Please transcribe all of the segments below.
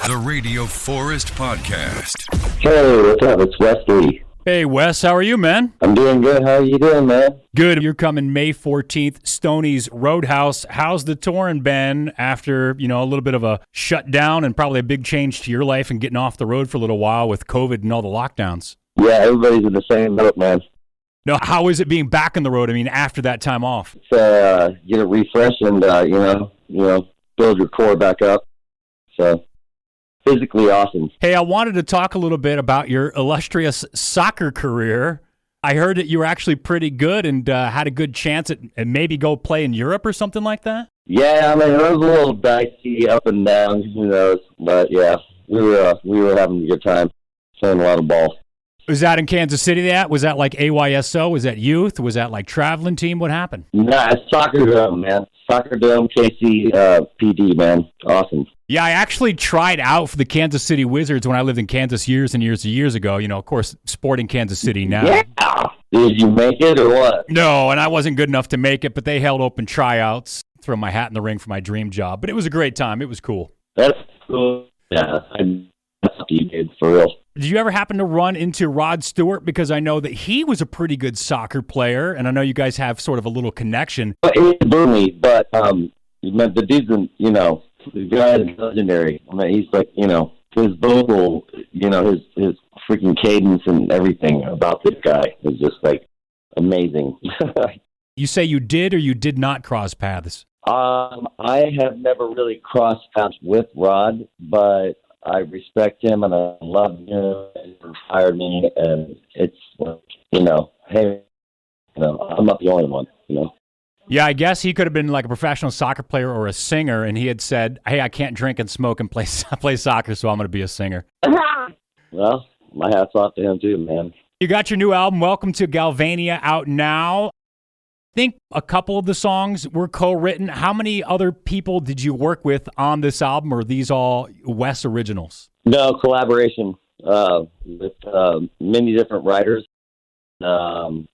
The Radio Forest Podcast. Hey, what's up? It's Wesley. Hey, Wes, how are you, man? I'm doing good. How are you doing, man? Good. You're coming May 14th, Stoney's Roadhouse. How's the touring been after, a little bit of a shutdown and probably a big change to your life and getting off the road for a little while with COVID and all the lockdowns? Yeah, everybody's in the same boat, man. No, how is it being back on the road? I mean, after that time off? It's, get a refresh and, build your core back up. So, physically awesome. Hey, I wanted to talk a little bit about your illustrious soccer career. I heard that you were actually pretty good and had a good chance at maybe go play in Europe or something like that? Yeah, I mean, it was a little dicey up and down, who knows. But, yeah, we were having a good time, playing a lot of ball. Was that in Kansas City that? Was that like AYSO? Was that youth? Was that like traveling team? What happened? Nah, it's Soccer Dome, man. Soccer Dome, KC, PD, man. Awesome. Yeah, I actually tried out for the Kansas City Wizards when I lived in Kansas years and years ago. Of course, sporting Kansas City now. Yeah. Did you make it or what? No, and I wasn't good enough to make it, but they held open tryouts. Throw my hat in the ring for my dream job. But it was a great time. It was cool. That's cool. Yeah, that's what you did, for real. Did you ever happen to run into Rod Stewart? Because I know that he was a pretty good soccer player, and I know you guys have sort of a little connection. It blew me, but the dude's, the guy is legendary. I mean, he's like, his vocal, his freaking cadence and everything about this guy is just like amazing. You say you did or you did not cross paths? I have never really crossed paths with Rod, but I respect him and I love him and he inspired me, and it's hey, I'm not the only one, Yeah, I guess he could have been like a professional soccer player or a singer, and he had said, hey, I can't drink and smoke and play soccer, so I'm going to be a singer. Well, my hat's off to him too, man. You got your new album, Welcome to Galvania, out now. I think a couple of the songs were co-written. How many other people did you work with on this album, or are these all Wes originals? No, collaboration with many different writers. It's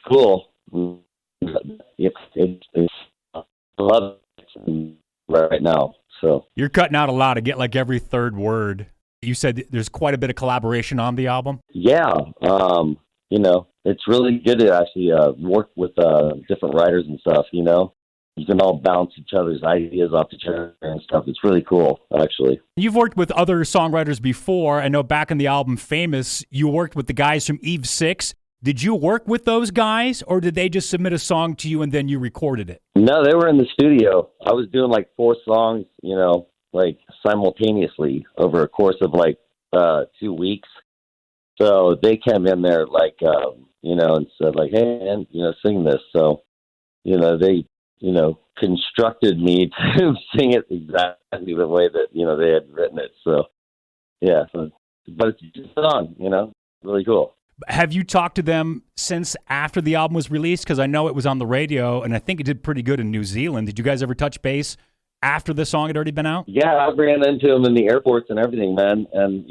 cool. I love it right now. So you're cutting out a lot. I get like every third word. You said there's quite a bit of collaboration on the album. Yeah. It's really good to actually work with different writers and stuff, You can all bounce each other's ideas off each other and stuff. It's really cool, actually. You've worked with other songwriters before. I know back in the album Famous, you worked with the guys from Eve 6. Did you work with those guys, or did they just submit a song to you and then you recorded it? No, they were in the studio. I was doing like 4 songs, like simultaneously over a course of like 2 weeks. So they came in there like, and said like, hey, man, sing this. So, they, constructed me to sing it exactly the way that, they had written it. So, yeah, but it's just a song, really cool. Have you talked to them since after the album was released? Because I know it was on the radio, and I think it did pretty good in New Zealand. Did you guys ever touch base after the song had already been out? Yeah, I ran into them in the airports and everything, man. And,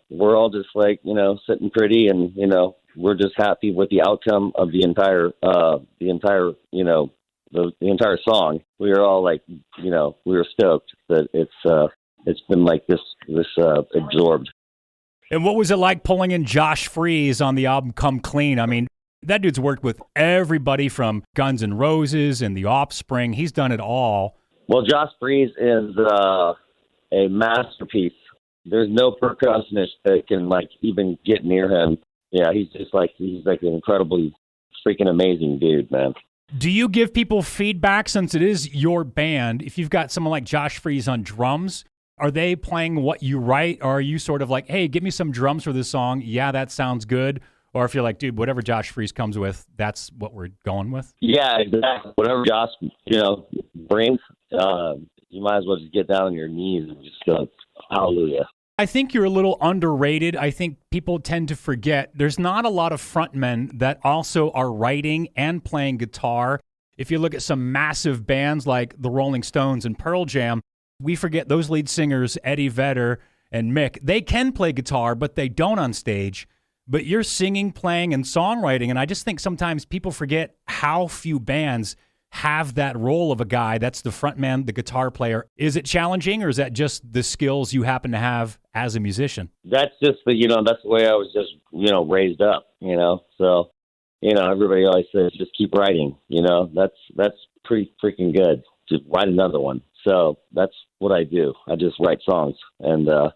we're all just like, sitting pretty and, we're just happy with the outcome of the entire song. We were all like, we were stoked that it's been like this absorbed. And what was it like pulling in Josh Freese on the album Come Clean? I mean, that dude's worked with everybody from Guns N' Roses and The Offspring. He's done it all. Well, Josh Freese is a masterpiece. There's no percussionist that can even get near him. Yeah, he's an incredibly freaking amazing dude, man. Do you give people feedback, since it is your band? If you've got someone like Josh Freese on drums, are they playing what you write, or are you sort of like, hey, give me some drums for this song? Yeah, that sounds good. Or if you're like, dude, whatever Josh Freese comes with, that's what we're going with? Yeah, exactly. Whatever Josh, brings, you might as well just get down on your knees and just go, hallelujah. I think you're a little underrated. I think people tend to forget there's not a lot of frontmen that also are writing and playing guitar. If you look at some massive bands like the Rolling Stones and Pearl Jam, we forget those lead singers, Eddie Vedder and Mick. They can play guitar, but they don't on stage. But you're singing, playing, and songwriting, and I just think sometimes people forget how few bands have that role of a guy that's the front man, the guitar player. Is it challenging, or is that just the skills you happen to have as a musician? That's just that's the way I was just, raised up, So, everybody always says, just keep writing, that's pretty freaking good. Just write another one. So that's what I do. I just write songs and let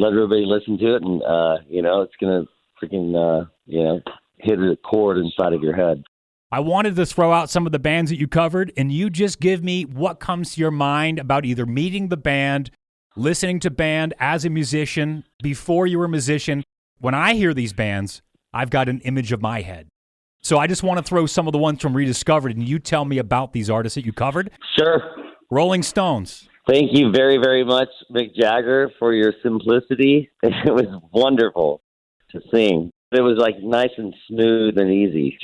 everybody listen to it. And, it's going to freaking, hit a chord inside of your head. I wanted to throw out some of the bands that you covered, and you just give me what comes to your mind about either meeting the band, listening to band as a musician, before you were a musician. When I hear these bands, I've got an image of my head. So I just want to throw some of the ones from Rediscovered, and you tell me about these artists that you covered. Sure. Rolling Stones. Thank you very, very much, Mick Jagger, for your simplicity. It was wonderful to sing. It was like nice and smooth and easy,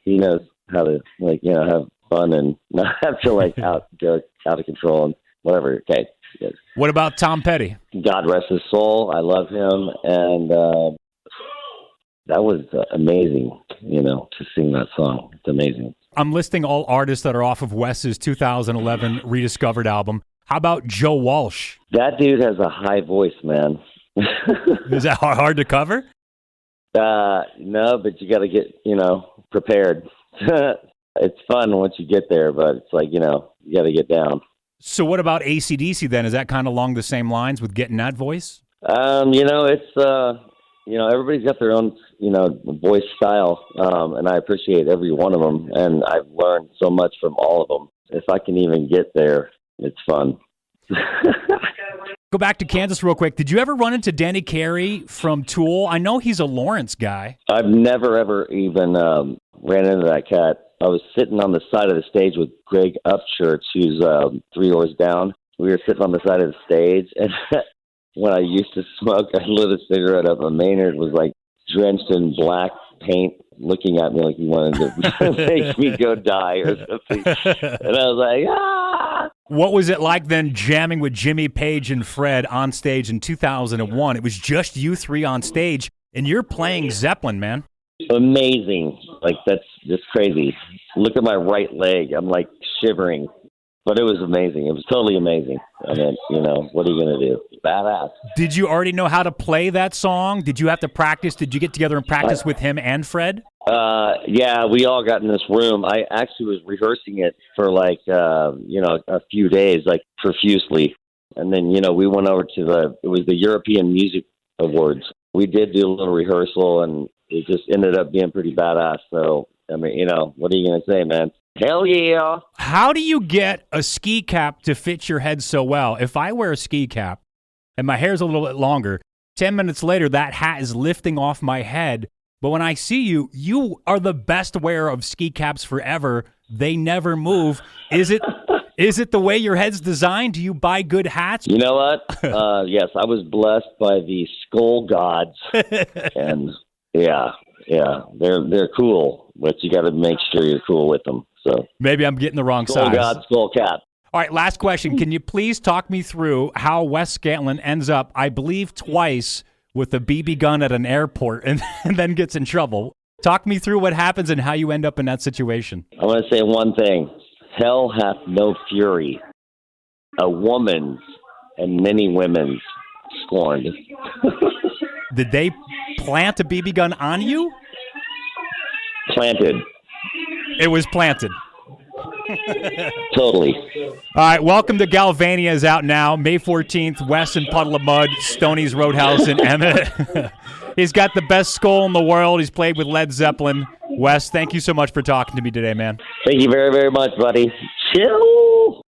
He knows how to have fun and not have to go out of control and whatever. Okay. Yes. What about Tom Petty? God rest his soul. I love him, and that was amazing. To sing that song. It's amazing. I'm listing all artists that are off of Wes's 2011 Rediscovered album. How about Joe Walsh? That dude has a high voice, man. Is that hard to cover? No, but you got to get, prepared. It's fun once you get there, but it's like, you got to get down. So what about AC/DC then? Is that kind of along the same lines with getting that voice? It's, everybody's got their own, voice style, and I appreciate every one of them, and I've learned so much from all of them. If I can even get there, it's fun. Go back to Kansas real quick. Did you ever run into Danny Carey from Tool? I know he's a Lawrence guy. I've never, ever even ran into that cat. I was sitting on the side of the stage with Greg Upchurch, who's 3 doors down. We were sitting on the side of the stage, and when I used to smoke, I lit a cigarette up, and Maynard was like drenched in black paint, looking at me like he wanted to make me go die or something. And I was like, ah! What was it like then jamming with Jimmy Page and Fred on stage in 2001? It was just you three on stage, and you're playing Zeppelin, man. Amazing. Like, that's just crazy. Look at my right leg. I'm like shivering. But it was amazing. It was totally amazing. I mean, what are you going to do? Badass. Did you already know how to play that song? Did you have to practice? Did you get together and practice with him and Fred? Yeah, we all got in this room. I actually was rehearsing it for a few days, like profusely. And then, we went over to it was the European Music Awards. We did do a little rehearsal, and it just ended up being pretty badass. So, I mean, what are you going to say, man? Hell yeah. How do you get a ski cap to fit your head so well? If I wear a ski cap and my hair's a little bit longer, 10 minutes later, that hat is lifting off my head. But when I see you, you are the best wearer of ski caps forever. They never move. Is it the way your head's designed? Do you buy good hats? You know what? Yes, I was blessed by the skull gods. And yeah, they're cool, but you got to make sure you're cool with them. So maybe I'm getting the wrong skull size. God, skull cap. All right, last question. Can you please talk me through how Wes Scantlin ends up, I believe twice, with a BB gun at an airport and then gets in trouble? Talk me through what happens and how you end up in that situation. I want to say one thing. Hell hath no fury. A woman's and many women's scorned. Did they plant a BB gun on you? Planted. It was planted. Totally. All right, Welcome to Galvania is out now. May 14th, Wes and Puddle of Mudd, Stoney's Roadhouse in Emmett. He's got the best skull in the world. He's played with Led Zeppelin. Wes, thank you so much for talking to me today, man. Thank you very, very much, buddy. Chill.